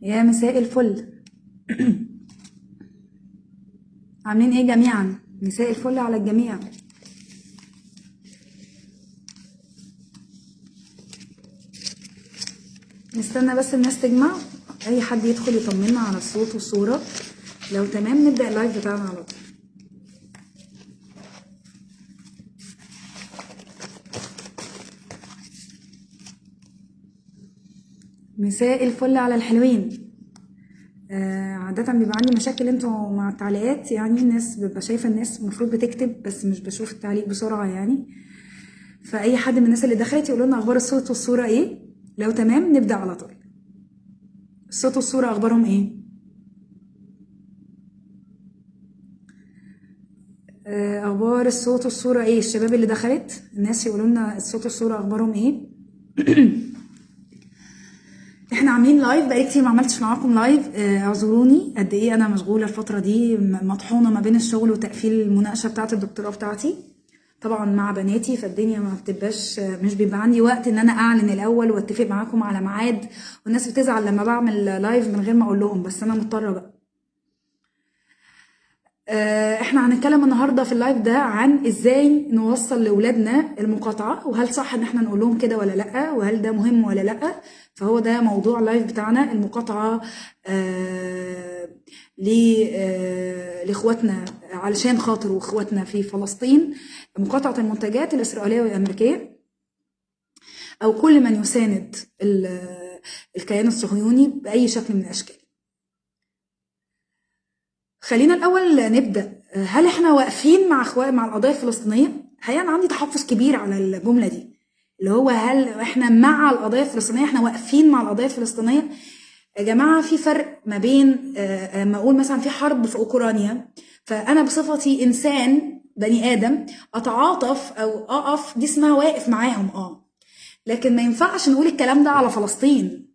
يا مساء الفل. عاملين ايه جميعا؟ مساء الفل على الجميع. نستنى بس الناس تجمع، اي حد يدخل يطمنا على الصوت والصورة. لو تمام نبدأ اللايف بتاعنا على طول. مساء الفل على الحلوين. عادة بيبقى عندي مشاكل انتوا مع التعليقات، يعني الناس ببقى شايفة الناس المفروض بتكتب بس مش بشوف التعليق بسرعة يعني. فأي حد من الناس اللي دخلت يقولوا لنا أخبار الصوت والصورة ايه. لو تمام نبدأ على طول. الصوت والصورة أخبارهم ايه؟ أخبار الصوت والصورة ايه؟ الشباب اللي دخلت الناس يقولوا لنا الصوت والصورة أخبارهم ايه؟ احنا عاملين لايف، بقالي كتير ما عملتش معاكم لايف. اعذروني قد ايه انا مشغوله الفتره دي، مطحونه ما بين الشغل وتقفيل المناقشه بتاعه الدكتوراه بتاعتي طبعا مع بناتي، فالدنيا ما بتبقاش، مش بيبقى عندي وقت ان انا اعلن الاول واتفق معاكم على ميعاد، والناس بتزعل لما بعمل لايف من غير ما اقول لهم، بس انا مضطره بقى. احنا هنتكلم النهارده في اللايف ده عن ازاي نوصل لاولادنا المقاطعه، وهل صح ان احنا نقول لهم كده ولا لا، وهل ده مهم ولا لا. فهو ده موضوع اللايف بتاعنا، المقاطعه لاخواتنا، علشان خاطر اخواتنا في فلسطين، مقاطعه المنتجات الاسرائيليه والامريكيه، او كل من يساند الكيان الصهيوني باي شكل من الاشكال. خلينا الاول نبدا، هل احنا واقفين مع القضيه الفلسطينيه؟ الحقيقه انا عندي تحفظ كبير على الجمله دي، اللي هو هل احنا مع القضيه الفلسطينيه، احنا واقفين مع القضيه الفلسطينيه. يا جماعه في فرق ما بين ما اقول مثلا في حرب في اوكرانيا، فانا بصفتي انسان بني ادم اتعاطف او اقف، دي اسمها واقف معاهم. لكن ما ينفعش نقول الكلام ده على فلسطين.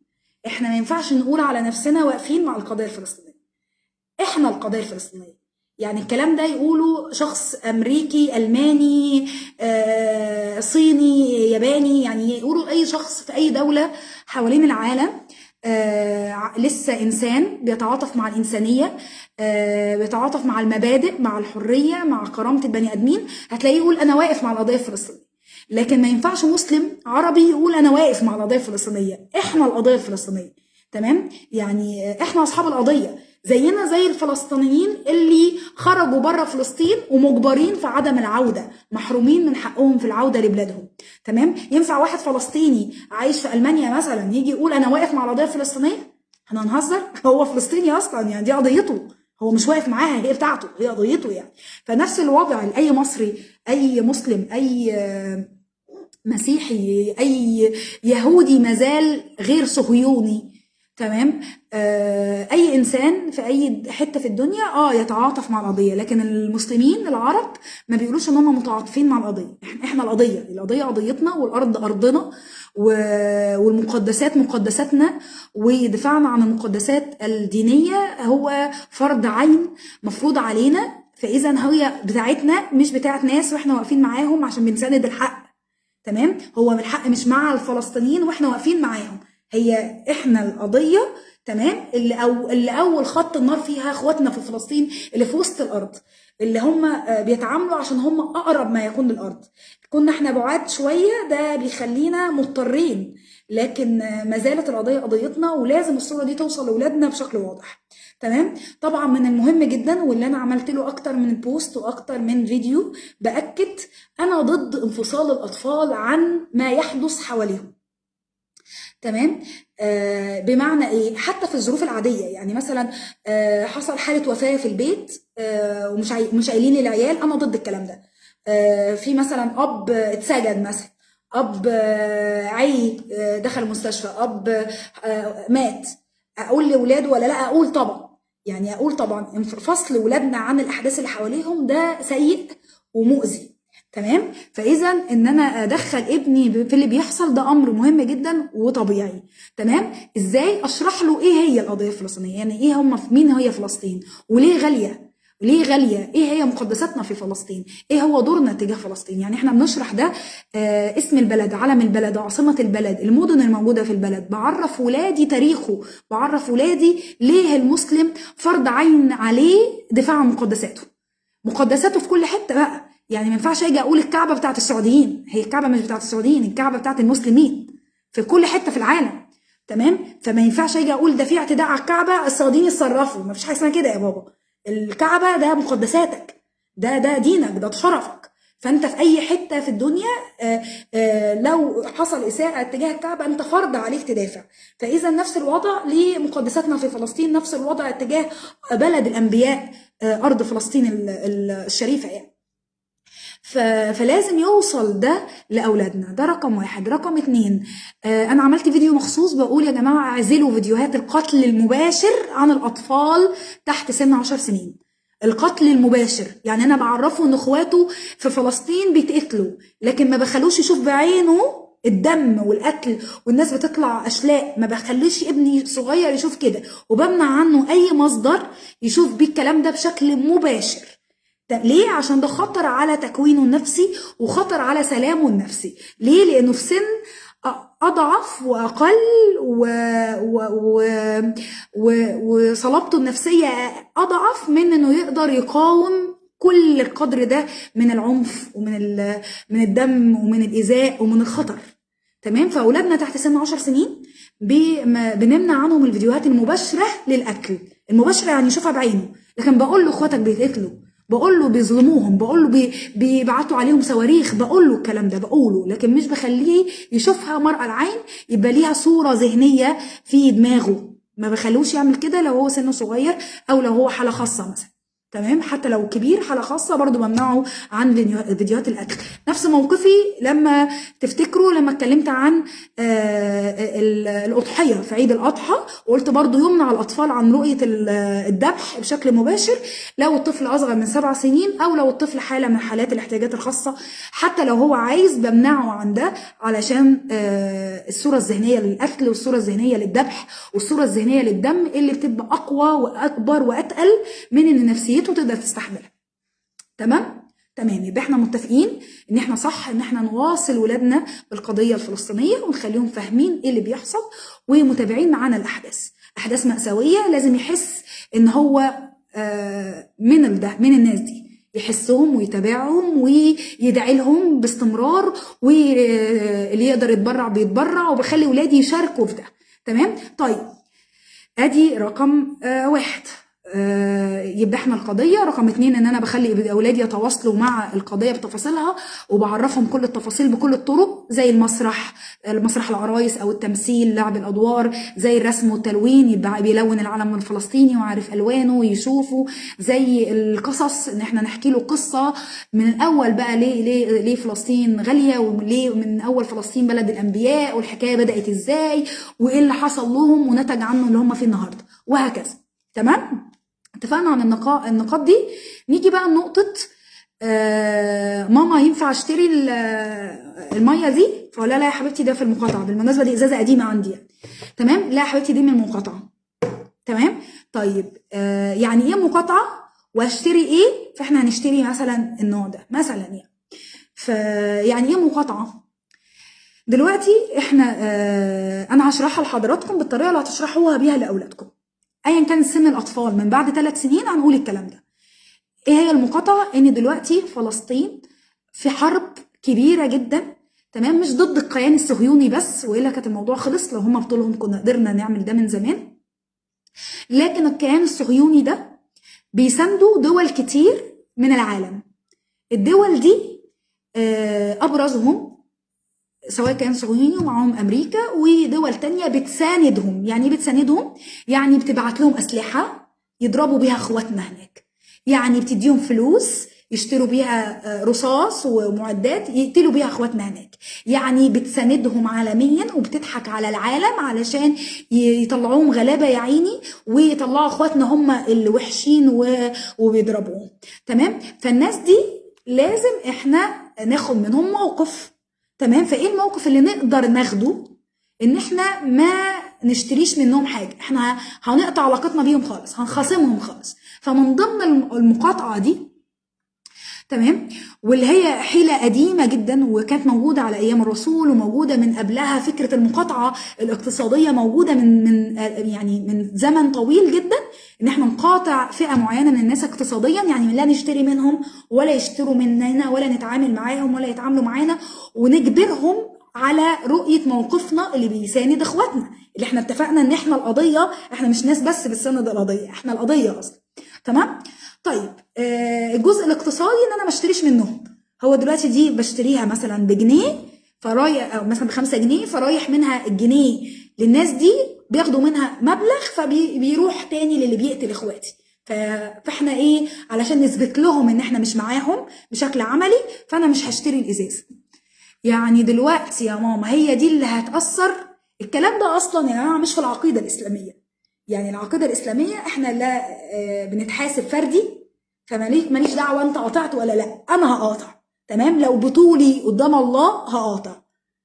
احنا ما ينفعش نقول على نفسنا واقفين مع القضيه الفلسطينيه، احنا القضيه الفلسطينيه. يعني الكلام ده يقوله شخص امريكي، الماني، صيني، ياباني، يعني يقولوا اي شخص في اي دوله حوالين العالم لسه انسان بيتعاطف مع الانسانيه، بيتعاطف مع المبادئ، مع الحريه، مع كرامه البني ادمين، هتلاقيه يقول انا واقف مع القضيه الفلسطينيه. لكن ما ينفعش مسلم عربي يقول انا واقف مع القضيه الفلسطينيه. احنا القضيه الفلسطينيه، تمام؟ يعني احنا اصحاب القضيه، زينا زي الفلسطينيين اللي خرجوا بره فلسطين ومجبرين في عدم العوده، محرومين من حقهم في العوده لبلادهم. تمام؟ ينفع واحد فلسطيني عايش في المانيا مثلا يجي يقول انا واقف مع القضيه الفلسطينيه؟ احنا هنهزر؟ هو فلسطيني اصلا، يعني دي قضيته، هو مش واقف معاها، هي بتاعته، هي قضيته يعني. فنفس الوضع لاي مصري، اي مسلم، اي مسيحي، اي يهودي مازال غير صهيوني، تمام؟ اي انسان في اي حته في الدنيا يتعاطف مع القضيه، لكن المسلمين العرب ما بيقولوش ان هم متعاطفين مع القضيه. احنا القضيه قضيتنا، والارض ارضنا، والمقدسات مقدساتنا، ودفاعنا عن المقدسات الدينيه هو فرض عين مفروض علينا. فاذا هي بتاعتنا مش بتاعت ناس واحنا واقفين معاهم عشان بنساند الحق. تمام؟ هو الحق مش مع الفلسطينيين واحنا واقفين معاهم، هي احنا القضيه. تمام؟ اللي اول خط النار فيها اخواتنا في فلسطين اللي في وسط الارض، اللي هم بيتعاملوا عشان هم اقرب ما يكون للارض. كنا احنا بعاد شويه، ده بيخلينا مضطرين، لكن ما زالت القضيه قضيتنا، ولازم الصوره دي توصل لاولادنا بشكل واضح. تمام؟ طبعا من المهم جدا، واللي انا عملت له اكتر من بوست واكتر من فيديو باكد، انا ضد انفصال الاطفال عن ما يحدث حواليهم. تمام؟ بمعنى ايه؟ حتى في الظروف العاديه، يعني مثلا حصل حاله وفاه في البيت، ومش مش قايلين للعيال، انا ضد الكلام ده. في مثلا اب اتسجن مثلا، اب عي دخل المستشفى، اب مات، اقول لاولاده ولا لا؟ اقول طبعا. يعني اقول طبعا فصل ولادنا عن الاحداث اللي حواليهم ده سيء ومؤذي. تمام؟ فاذا ان انا ادخل ابني في اللي بيحصل ده امر مهم جدا وطبيعي. تمام؟ ازاي اشرح له ايه هي القضيه الفلسطينيه، يعني ايه هم، مين هي فلسطين، وليه غاليه، ليه غاليه؟ ايه هي مقدساتنا في فلسطين؟ ايه هو دورنا تجاه فلسطين؟ يعني احنا بنشرح ده، اسم البلد، علم البلد، عاصمه البلد، المدن الموجوده في البلد، بعرف ولادي تاريخه، بعرف ولادي ليه المسلم فرض عين عليه دفاع عن مقدساته. مقدساته في كل حته بقى، يعني ما ينفعش اجي اقول الكعبه بتاعت السعوديين، هي الكعبه مش بتاعت السعوديين، الكعبه بتاعت المسلمين في كل حته في العالم. تمام؟ فما ينفعش اجي اقول ده في اعتداء على الكعبه السعوديين يتصرفوا، ما فيش حاجه اسمها كده يا بابا. الكعبه ده مقدساتك، ده دينك، ده شرفك. فانت في اي حته في الدنيا لو حصل اساءه تجاه الكعبه انت فرض عليك تدافع. فاذا نفس الوضع لمقدساتنا في فلسطين، نفس الوضع تجاه بلد الانبياء، ارض فلسطين الشريفه يعني. فلازم يوصل ده لاولادنا، ده رقم واحد. رقم اتنين، انا عملت فيديو مخصوص بقول يا جماعه اعزلوا فيديوهات القتل المباشر عن الاطفال تحت سن 10 سنين. القتل المباشر يعني انا بعرفه ان اخواته في فلسطين بيتقتلوا، لكن ما بخلوش يشوف بعينه الدم والقتل والناس بتطلع اشلاء، ما بخليش ابني صغير يشوف كده، وبمنع عنه اي مصدر يشوف بيه الكلام ده بشكل مباشر. ليه؟ عشان ده خطر على تكوينه النفسي وخطر على سلامه النفسي. ليه؟ لانه في سن اضعف واقل وصلابته النفسيه اضعف من انه يقدر يقاوم كل القدر ده من العنف من الدم ومن الايذاء ومن الخطر. تمام؟ فاولادنا تحت سن 10 سنين بنمنع عنهم الفيديوهات المباشره للقتل. المباشره يعني يشوفها بعينه، لكن بقول له اخواتك بيتقتلوا، بقول له بيظلموهم، بقول له بيبعتوا عليهم صواريخ، بقول له الكلام ده بقوله، لكن مش بخليه يشوفها مرأى العين يبقى ليها صورة ذهنية في دماغه. ما بخلوش يعمل كده لو هو سنه صغير او لو هو حالة خاصة مثلا. تمام؟ حتى لو كبير حالة خاصة برضو بمنعه عن فيديوهات القتل. نفس موقفي لما تفتكروا لما اتكلمت عن الأضحية في عيد الأضحى، وقلت برضو يمنع الأطفال عن رؤية الذبح بشكل مباشر لو الطفل أصغر من 7 سنين أو لو الطفل حالة من حالات الاحتياجات الخاصة. حتى لو هو عايز بمنعه عن ده علشان الصورة الذهنية للقتل والصورة الذهنية للذبح والصورة الذهنية للدم اللي بتبقى أقوى وأكبر وأتقل من إن نفسيته تقدر تستحملها. تمام؟ تمام. يبقى احنا متفقين ان احنا صح ان احنا نواصل ولادنا بالقضيه الفلسطينيه ونخليهم فاهمين ايه اللي بيحصل ومتابعين معانا الاحداث. احداث مأساويه لازم يحس ان هو من الناس دي، يحسهم ويتابعهم ويدعي لهم باستمرار، واللي يقدر يتبرع بيتبرع، وبخلي ولادي يشاركوا في ده. تمام؟ طيب ادي رقم واحد. يبقى احنا القضية. رقم 2 ان انا بخلي اولادي يتواصلوا مع القضية بتفاصيلها وبعرفهم كل التفاصيل بكل الطرق، زي المسرح العرايس او التمثيل، لعب الادوار، زي الرسم والتلوين، يبقى بيلون العلم الفلسطيني وعارف الوانه ويشوفه، زي القصص ان احنا نحكي له قصة من الاول بقى ليه فلسطين غالية، وليه من اول فلسطين بلد الانبياء، والحكاية بدأت ازاي وايه اللي حصل لهم ونتج عنه اللي هم فيه النهاردة، وهكذا. تمام؟ اتفقنا عن النقاط دي. نيجي بقى لنقطة ماما ينفع اشتري المية دي؟ فقال لا يا حبيبتي ده في المقاطعة. بالمناسبة دي ازازة قديمة عندي يعني. تمام؟ لا يا حبيبتي دي من المقاطعة. تمام؟ طيب يعني ايه مقاطعة واشتري ايه؟ فاحنا هنشتري مثلا النوع ده مثلا يعني. فيعني ايه مقاطعة؟ دلوقتي احنا انا هشرحها لحضراتكم بالطريقة اللي هتشرحوها بيها لاولادكم ايا كان سن الاطفال. من بعد 3 سنين هنقول الكلام ده. ايه هي المقاطعه؟ ان دلوقتي فلسطين في حرب كبيره جدا، تمام؟ مش ضد الكيان الصهيوني بس، والا كانت الموضوع خلص، لو هم بطولهم كنا قدرنا نعمل ده من زمان. لكن الكيان الصهيوني ده بيساندوا دول كتير من العالم. الدول دي ابرزهم سواء كان صهيوني ومعهم امريكا ودول تانية بتساندهم. يعني ايه بتساندهم؟ يعني بتبعت لهم اسلحه يضربوا بيها اخواتنا هناك، يعني بتديهم فلوس يشتروا بيها رصاص ومعدات يقتلوا بيها اخواتنا هناك. يعني بتساندهم عالميا وبتضحك على العالم علشان يطلعوهم غلابه يا عيني، ويطلعوا اخواتنا هم اللي وحشين وبيضربوهم. تمام؟ فالناس دي لازم احنا ناخد منهم موقف. تمام؟ فايه الموقف اللي نقدر ناخده؟ ان احنا ما نشتريش منهم حاجه، احنا هنقطع علاقتنا بيهم خالص، هنخاصمهم خالص. فمن ضمن المقاطعه دي، تمام، واللي هي حيلة قديمة جدا وكانت موجودة على أيام الرسول وموجودة من قبلها، فكرة المقاطعة الاقتصادية موجودة يعني من زمن طويل جدا، إن احنا نقاطع فئة معينة من الناس اقتصاديا، يعني لا نشتري منهم ولا يشتروا مننا ولا نتعامل معاهم ولا يتعاملوا معانا، ونجبرهم على رؤية موقفنا اللي بيساند اخواتنا، اللي احنا اتفقنا ان احنا القضية، احنا مش ناس بس بتساند القضية، احنا القضية اصلا. تمام. طيب الجزء الاقتصادي ان انا ما اشتريش منهم. هو دلوقتي دي بشتريها مثلا بجنيه، فرايح او مثلا ب5 جنيه، فرايح منها الجنيه للناس دي بياخدوا منها مبلغ، فبيروح تاني للي بيقتل اخواتي. فاحنا ايه، علشان نثبت لهم ان احنا مش معاهم بشكل عملي، فانا مش هشتري الازاز. يعني دلوقتي يا ماما هي دي اللي هتأثر. الكلام ده اصلا يا جماعه مش في العقيده الاسلاميه. يعني العقيده الاسلاميه احنا لا بنتحاسب فردي، فماليش دعوه انت قاطعت ولا لا، انا هقاطع. تمام، لو بطولي قدام الله هقاطع.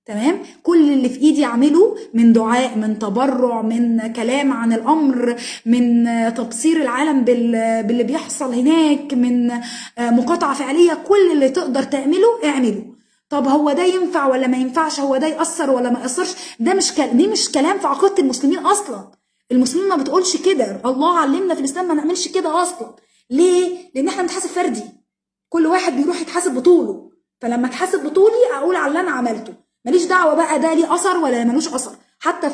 تمام، كل اللي في ايدي اعمله من دعاء، من تبرع، من كلام عن الامر، من تبصير العالم باللي بيحصل هناك، من مقاطعه فعليه، كل اللي تقدر تعمله اعمله. طب هو ده ينفع ولا ما ينفعش، هو ده يأثر ولا ما يأثرش، ده دي مش كلام في عقيده المسلمين اصلا. المسلمين ما بتقولش كده، الله علمنا في الاسلام ما نعملش كده اصلا. ليه؟ لان احنا بنتحاسب فردي، كل واحد بيروح يتحاسب بطوله. فلما اتحاسب بطولي اقول على اللي انا عملته، ماليش دعوه بقى ده ليه اثر ولا ملوش اثر. حتى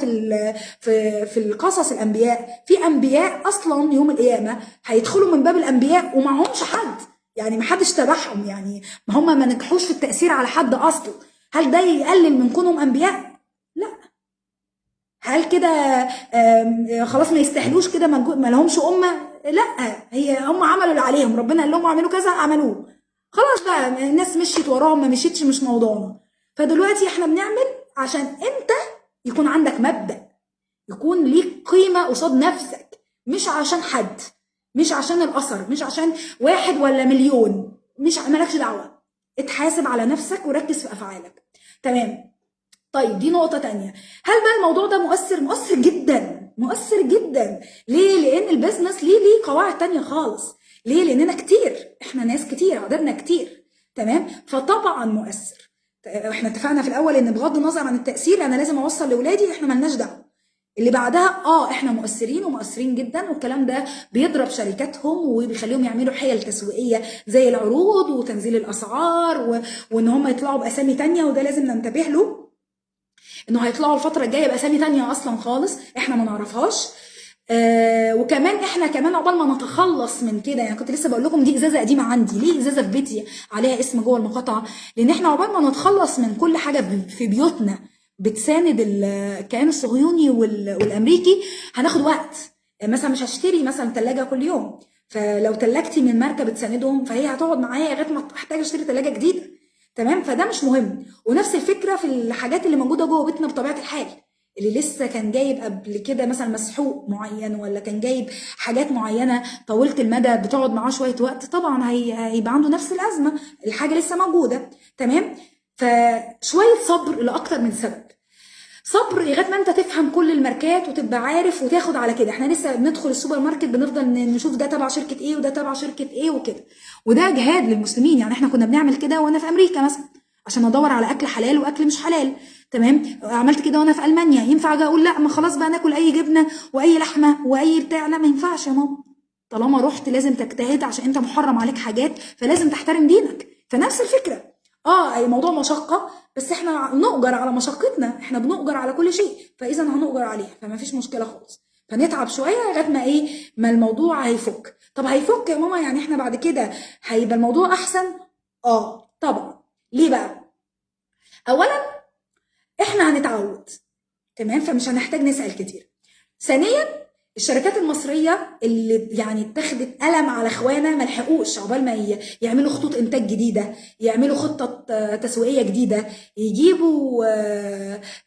في القصص الانبياء، في انبياء اصلا يوم القيامه هيدخلوا من باب الانبياء ومعهمش حد، يعني ما حدش تبعهم، يعني ما هم ما نجحوش في التاثير على حد اصلا. هل ده يقلل من كونهم انبياء؟ لا. هل كده خلاص ما يستاهلوش كده، ما لهمش امه؟ لا، هي هم عملوا اللي عليهم، ربنا قال لهم اعملوا كذا عملوه، خلاص بقى الناس مشيت وراهم، ما مشيتش مش موضوعنا. فدلوقتي احنا بنعمل عشان انت يكون عندك مبدأ، يكون ليك قيمة قصاد نفسك، مش عشان حد، مش عشان الأثر، مش عشان 1 ولا 1,000,000، مش مالكش دعوة. اتحاسب على نفسك وركز في أفعالك. تمام. طيب دي نقطة تانية. هل بقى الموضوع ده مؤثر؟ مؤثر جدا، مؤثر جدا. ليه؟ لأن البيزنس ليه قواعد تانية خالص. ليه؟ لأننا كتير، احنا ناس كتير، عددنا كتير. تمام؟ فطبعا مؤثر. احنا اتفقنا في الأول إن بغض النظر عن التأثير أنا لازم أوصل لأولادي احنا ملناش دعوة. اللي بعدها احنا مؤثرين ومؤثرين جدا، والكلام ده بيضرب شركاتهم وبيخليهم يعملوا حيل تسويقيه زي العروض وتنزيل الاسعار وان هم يطلعوا باسامي تانية، وده لازم ننتبه له، انه هيطلعوا الفتره الجايه باسامي تانية اصلا خالص احنا ما نعرفهاش. وكمان احنا كمان عقبال ما نتخلص من كده، يعني كنت لسه بقول لكم دي ازازه قديمه عندي، ليه ازازه في بيتي عليها اسم جوه المقاطعه؟ لان احنا عقبال ما نتخلص من كل حاجه في بيوتنا بتساند الكيان الصهيوني والامريكي هناخد وقت. مثلا مش هشتري مثلا ثلاجه كل يوم، فلو ثلاجتي من ماركه بتساندهم فهي هتقعد معايا لغايه ما احتاج اشتري ثلاجه جديده. تمام، فده مش مهم. ونفس الفكره في الحاجات اللي موجوده جوه بيتنا بطبيعه الحال، اللي لسه كان جايب قبل كده مثلا مسحوق معين، ولا كان جايب حاجات معينه طويله المدى بتقعد معاه شويه وقت، طبعا هيبقى عنده نفس الازمه، الحاجه لسه موجوده. تمام، فشويه صبر لاكتر من سبب. صبر لغايه ما انت تفهم كل الماركات وتبقى عارف وتاخد على كده. احنا لسه بندخل السوبر ماركت بنفضل نشوف ده تبع شركه ايه وده تبع شركه ايه وكده، وده جهاد للمسلمين. يعني احنا كنا بنعمل كده وانا في امريكا مثلا عشان ادور على اكل حلال واكل مش حلال. تمام، عملت كده وانا في المانيا. ينفع اجي اقول لا ما خلاص بقى ناكل اي جبنه واي لحمه واي بتاع؟ لا، ما ينفعش يا ماما. طالما رحت لازم تجتهد عشان انت محرم عليك حاجات، فلازم تحترم دينك. فنفس الفكره، اي موضوع مشقه، بس احنا نؤجر على مشقتنا، احنا بنؤجر على كل شيء، فاذا هنؤجر عليها، فما فيش مشكله خالص. فنتعب شويه لغايه ما ما الموضوع هيفك. طب هيفك يا ماما، يعني احنا بعد كده هيبقى الموضوع احسن؟ طبعا. ليه بقى؟ اولا احنا هنتعود، تمام، فمش هنحتاج نسال كتير. ثانيا الشركات المصريه اللي يعني اتخذت قلم على اخوانا ما لحقوش عقبال ما يعملوا خطوط انتاج جديده، يعملوا خطه تسويقيه جديده، يجيبوا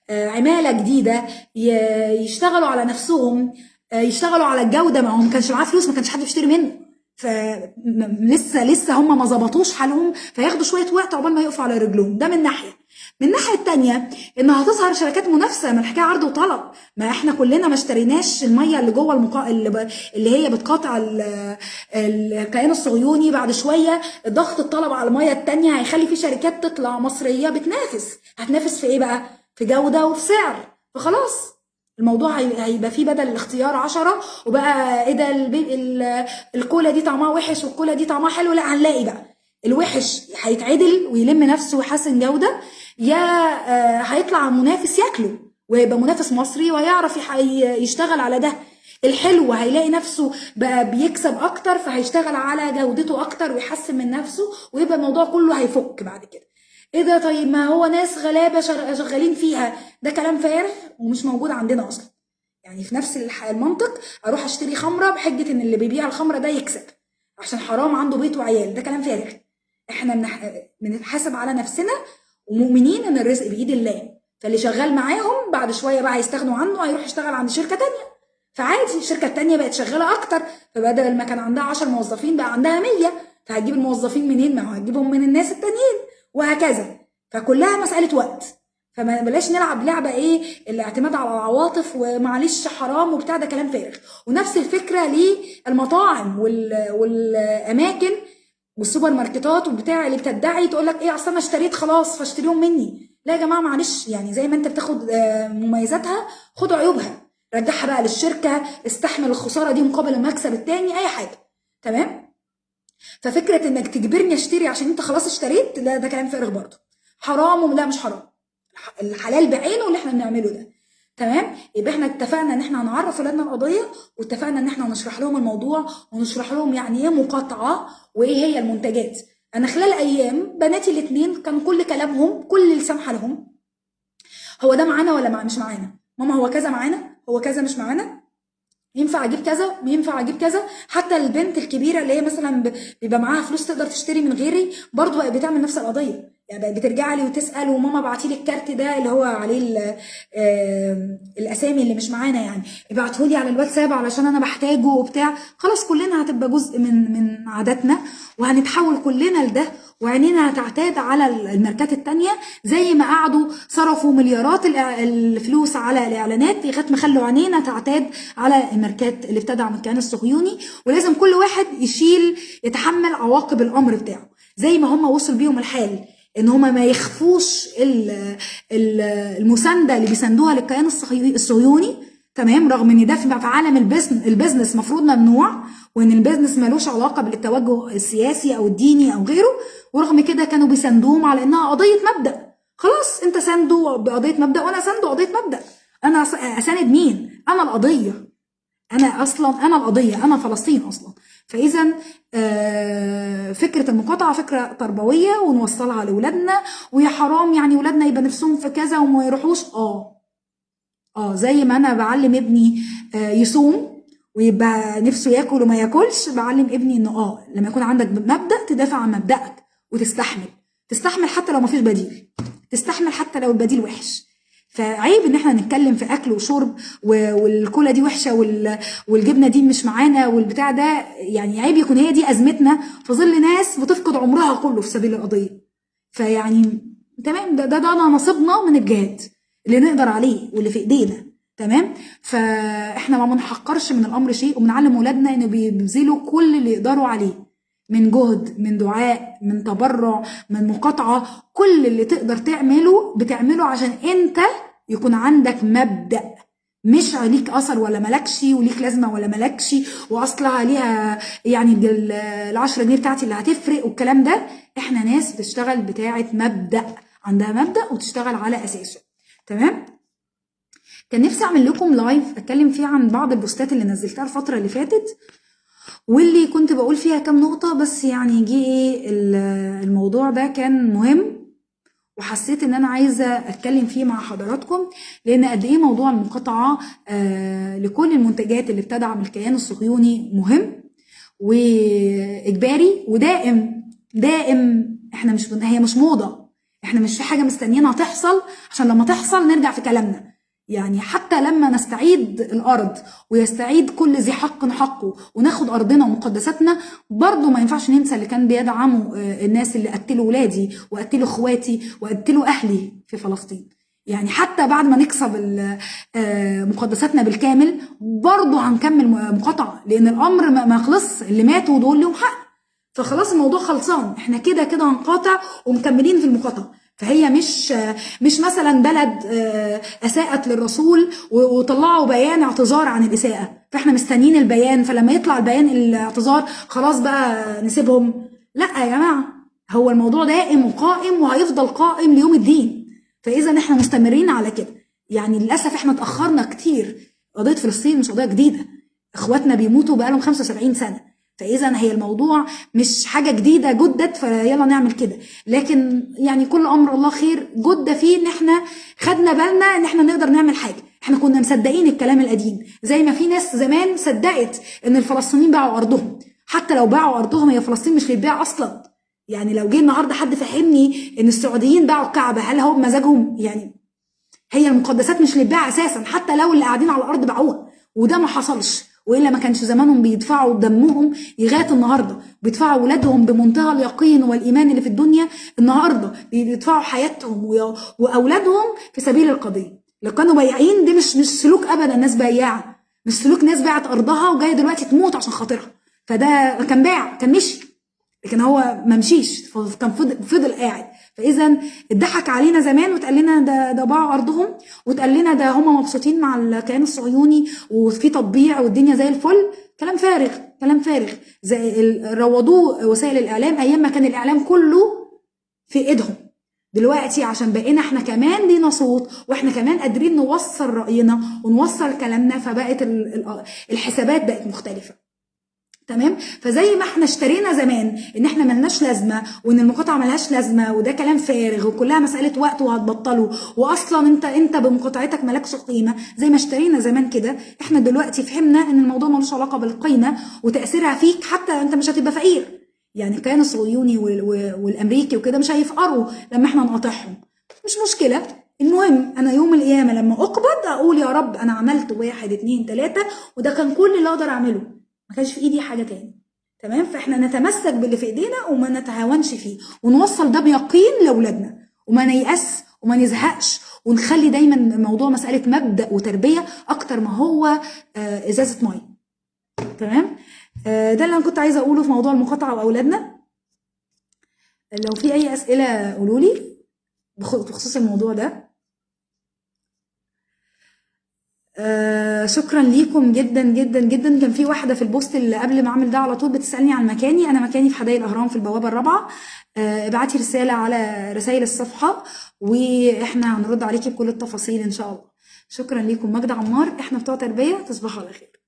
عماله جديده، يشتغلوا على نفسهم، يشتغلوا على الجوده. ما هو ما كانش معاه فلوس، ما كانش حد بيشتري منه، فلسه هم ما ظبطوش حالهم، فياخدوا شويه وقت عقبال ما يقفوا على رجلهم. ده من ناحيه. من الناحيه التانيه ان هتظهر شركات منافسه، ما الحكايه عرض وطلب. ما احنا كلنا ما اشتريناش الميه اللي جوه اللي هي بتقاطع الكيان الصهيوني. بعد شويه ضغط الطلب على الميه التانيه هيخلي في شركات تطلع مصريه بتنافس. هتنافس في ايه بقى؟ في جوده وفي سعر. فخلاص الموضوع هيبقى فيه بدل الاختيار 10 وبقى ايه ده الكولا دي طعمها وحش والكولا دي طعمها حلو. لا، هنلاقي بقى الوحش هيتعدل ويلم نفسه ويحسن جودة، يا هيطلع منافس ياكله ويبقى منافس مصري ويعرف يشتغل على ده. الحلو هيلاقي نفسه بقى بيكسب اكتر فهيشتغل على جودته اكتر ويحسن من نفسه، ويبقى الموضوع كله هيفك بعد كده. ايه ده؟ طيب ما هو ناس غلابه شغالين فيها. ده كلام فارغ ومش موجود عندنا اصلا. يعني في نفس المنطق اروح اشتري خمره بحجه ان اللي بيبيع الخمره ده يكسب عشان حرام عنده بيت وعيال. ده كلام فارغ. احنا بنتحاسب على نفسنا ومؤمنين ان الرزق بايد الله. فاللي شغال معاهم بعد شويه بقى هيستغنوا عنه، هيروح يشتغل عند شركه تانية. فعادي الشركه التانية بقت شغاله اكتر، فبدل ما كان عندها 10 موظفين بقى عندها 100. فهتجيب الموظفين منين؟ ما هو هتجيبهم من الناس التانيين وهكذا. فكلها مساله وقت. فما بلاش نلعب لعبه ايه الاعتماد على العواطف ومعلش حرام وبتاع. ده كلام فارغ. ونفس الفكره للمطاعم والاماكن والسوبر ماركتات وبتاع اللي بتدعي تقول لك ايه اصل انا اشتريت خلاص فاشتريهم مني. لا يا جماعه معلش، يعني زي ما انت بتاخد مميزاتها خد عيوبها، رجعها بقى للشركه، استحمل الخساره دي مقابل المكسب التاني، اي حاجه. تمام؟ ففكره انك تجبرني اشتري عشان انت خلاص اشتريت، ده كلام فارغ برضه. حرام ولا مش حرام؟ الحلال بعينه اللي احنا بنعمله ده. تمام؟ يبقى احنا اتفقنا ان احنا هنعرف ولادنا القضيه، واتفقنا ان احنا هنشرح لهم الموضوع ونشرح لهم يعني ايه مقاطعه وايه هي المنتجات. انا خلال ايام بناتي الاثنين كان كل كلامهم، كل لسان حالهم هو ده معانا ولا مش معانا؟ ماما هو كذا معانا، هو كذا مش معانا، ينفع اجيب كذا، ينفع اجيب كذا. حتى البنت الكبيره اللي هي مثلا بيبقى معاها فلوس تقدر تشتري من غيري برضه بقت بتعمل نفس القضيه. يعني بقت بترجع لي وتسال وماما ابعتي لي الكارت ده اللي هو عليه الاسامي اللي مش معانا، يعني ابعته لي على الواتساب علشان انا بحتاجه وبتاع. خلاص كلنا هتبقى جزء من عاداتنا وهنتحول كلنا لده، وعينينا هتعتاد على الماركات التانية. زي ما قعدوا صرفوا مليارات الفلوس على الاعلانات لغايه ما خلوا عينينا تعتاد على الماركات اللي بتدعم الكيان الصهيوني. ولازم كل واحد يتحمل عواقب الامر بتاعه. زي ما هم وصل بيهم الحال ان هم ما يخفوش المسانده اللي بيساندوها للكيان الصهيوني. تمام؟ رغم ان ده في عالم البيزنس مفروض ممنوع، وان البيزنس ملوش علاقه بالتوجه السياسي او الديني او غيره، ورغم كده كانوا بيساندوهم على انها قضيه مبدا. خلاص انت سانده بقضيه مبدا وانا سانده قضيه مبدا. انا اساند مين؟ انا القضيه. انا القضيه، انا فلسطين اصلا. فاذا فكره المقاطعه فكره تربويه ونوصلها لاولادنا. ويا حرام يعني ولادنا يبقى نفسهم في كذا وما يروحوش. زي ما انا بعلم ابني يصوم ويبقى نفسه ياكل وما ياكلش، بعلم ابني انه لما يكون عندك مبدا تدافع عن مبدأك وتستحمل حتى لو ما فيش بديل، تستحمل حتى لو البديل وحش. فعيب ان احنا نتكلم في اكل وشرب والكولا دي وحشه والجبنه دي مش معانا والبتاع ده. يعني عيب يكون هي دي ازمتنا في ظل ناس بتفقد عمرها كله في سبيل القضيه. فيعني تمام، ده نصيبنا من الجهاد اللي نقدر عليه واللي في ايدينا. تمام؟ فاحنا ما بنحقرش من الامر شيء، وبنعلم ولادنا انه بيبذلوا كل اللي يقدروا عليه من جهد، من دعاء، من تبرع، من مقاطعه. كل اللي تقدر تعمله بتعمله عشان انت يكون عندك مبدأ، مش عليك اثر ولا ملكش وليك لازمه ولا ملكش واصلها ليها يعني ال10 جنيه بتاعتي اللي هتفرق والكلام ده. احنا ناس بتشتغل بتاعه مبدأ، عندها مبدأ وتشتغل على اساسه. تمام؟ كان نفسي اعمل لكم لايف اتكلم فيه عن بعض البوستات اللي نزلتها الفتره اللي فاتت، واللي كنت بقول فيها كام نقطه، بس يعني جه الموضوع ده كان مهم وحسيت ان انا عايزه اتكلم فيه مع حضراتكم، لان قد ايه موضوع المقاطعه لكل المنتجات اللي بتدعم الكيان الصهيوني مهم واجباري ودائم. احنا هي مش موضه، احنا مش في حاجه مستنيينها تحصل عشان لما تحصل نرجع في كلامنا. يعني حتى لما نستعيد الارض ويستعيد كل ذي حق حقه وناخد ارضنا ومقدساتنا، برضه ما ينفعش ننسى اللي كان بيدعموا الناس اللي قتلوا ولادي وقتلوا اخواتي وقتلوا اهلي في فلسطين. يعني حتى بعد ما نكسب مقدساتنا بالكامل برضه هنكمل مقاطعه، لان الامر ما خلص، اللي ماتوا دول لهم حق، فخلاص الموضوع خلصان، احنا كده كده هنقاطع ومكملين في المقاطعه. فهي مش مثلا بلد اساءت للرسول وطلعوا بيان اعتذار عن الاساءه فاحنا مستنيين البيان، فلما يطلع البيان الاعتذار خلاص بقى نسيبهم. لا يا جماعه، هو الموضوع دائم وقائم وهيفضل قائم ليوم الدين. فاذا احنا مستمرين على كده. يعني للاسف احنا اتاخرنا كتير. قضيه فلسطين مش قضيه جديده، اخواتنا بيموتوا بقالهم 75 سنه. فاذا هي الموضوع مش حاجه جديده جدت فيلا نعمل كده، لكن يعني كل امر الله خير جد فيه ان احنا خدنا بالنا ان احنا نقدر نعمل حاجه. احنا كنا مصدقين الكلام القديم، زي ما في ناس زمان صدقت ان الفلسطينيين باعوا ارضهم. حتى لو باعوا ارضهم هي فلسطين مش للبيع اصلا. يعني لو جه النهارده حد فهمني ان السعوديين باعوا الكعبه، هل هو بمزاجهم؟ يعني هي المقدسات مش للبيع اساسا، حتى لو اللي قاعدين على الارض باعوها، وده ما حصلش. والا ما كانش زمانهم بيدفعوا دمهم لغايه النهارده، بيدفعوا اولادهم بمنتهى اليقين والايمان اللي في الدنيا النهارده، بيدفعوا حياتهم واولادهم في سبيل القضيه. لو كانوا بايعين دي مش سلوك ابدا ناس بياعه، مش سلوك ناس باعت ارضها وجايه دلوقتي تموت عشان خاطرها. فده كان باع، كان مشي، لكن هو ما مشيش، كان فضل قاعد. فاذا اتضحك علينا زمان واتقال لنا ده باعوا ارضهم، واتقال لنا ده هم مبسوطين مع الكيان الصهيوني وفي تطبيع والدنيا زي الفل. كلام فارغ، كلام فارغ. زي روضوه وسائل الاعلام ايام ما كان الاعلام كله في ايدهم. دلوقتي عشان بقينا احنا كمان لينا صوت واحنا كمان قادرين نوصل راينا ونوصل كلامنا، فبقت الحسابات بقت مختلفه. تمام. فزي ما احنا اشترينا زمان ان احنا ملناش لازمه وان المقاطعه ملهاش لازمه وده كلام فارغ وكلها مساله وقت وهتبطله، واصلا انت بمقاطعتك مالكش قيمه، زي ما اشترينا زمان كده، احنا دلوقتي فهمنا ان الموضوع ملوش علاقه بالقيمه وتاثيرها فيك، حتى انت مش هتبقى فقير. يعني الكيان الصهيوني والامريكي وكده مش هيفقروا لما احنا نقاطعهم، مش مشكله. المهم انا يوم القيامه لما اقبض اقول يا رب انا عملت 1 2 3 وده كان كل اللي اقدر اعمله، ما كانش في ايدي حاجه تاني. تمام. فاحنا نتمسك باللي في ايدينا وما نتهاونش فيه، ونوصل ده بيقين لاولادنا، وما نيأس وما نزهقش، ونخلي دايما الموضوع مساله مبدأ وتربيه اكتر ما هو ازازه ميه. تمام. ده اللي انا كنت عايزه اقوله في موضوع المقاطعه واولادنا. لو في اي اسئله قولوا لي بخصوص الموضوع ده. شكرا ليكم جدا جدا جدا. كان في واحده في البوست اللي قبل ما اعمل ده على طول بتسالني عن مكاني. انا مكاني في حدائق الاهرام في البوابه الرابعه. ابعتي رساله على رسائل الصفحه واحنا هنرد عليكي بكل التفاصيل ان شاء الله. شكرا ليكم. ماجدة عمار، احنا بتوع تربيه. تصبحوا على خير.